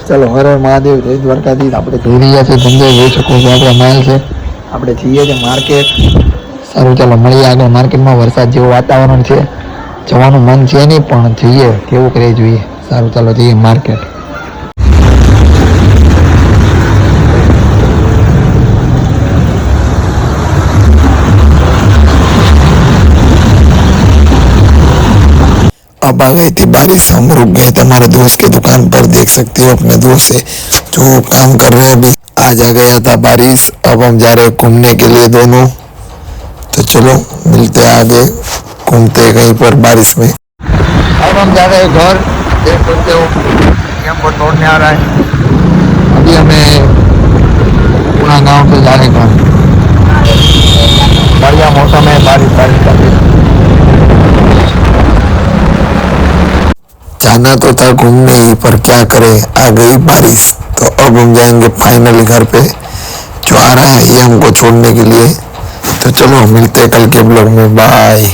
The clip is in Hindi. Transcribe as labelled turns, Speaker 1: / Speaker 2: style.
Speaker 1: चलो हर हर महादेव, जय द्वारकाधीश। આપણે જોઈ રહ્યા છીએ ધંધો જોઈ શકો છો, આપણો માલ છે, આપણે જઈએ છીએ માર્કેટ। સારું ચાલો મળીએ આગળ માર્કેટમાં। વરસાદ જેવું વાતાવરણ છે, જવાનું મન છે નહીં પણ જઈએ, કેવું કરે જોઈએ। સારું ચાલો જઈએ માર્કેટ। अब आ गई थी बारिश, हम रुक गए थे हमारे दोस्त की दुकान पर। देख सकते हो अपने दोस्त से जो काम कर रहे हैं। अभी आज आ गया था बारिश, अब हम जा रहे हैं घूमने के लिए दोनों। तो चलो मिलते हैं आगे, घूमते हैं कहीं पर बारिश में। अब हम जा रहे हैं घर। देख सकते हो हमको छोड़ने आ रहा है। अभी हमें पूरा गांव से जा रहे घर। बढ़िया मौसम है, बारिश बारिश का। जाना तो था घूमने ही, पर क्या करें आ गई बारिश। तो अब हम जाएंगे फाइनली घर पे। जो आ रहा है ये हमको छोड़ने के लिए। तो चलो मिलते हैं कल के ब्लॉग में, बाय।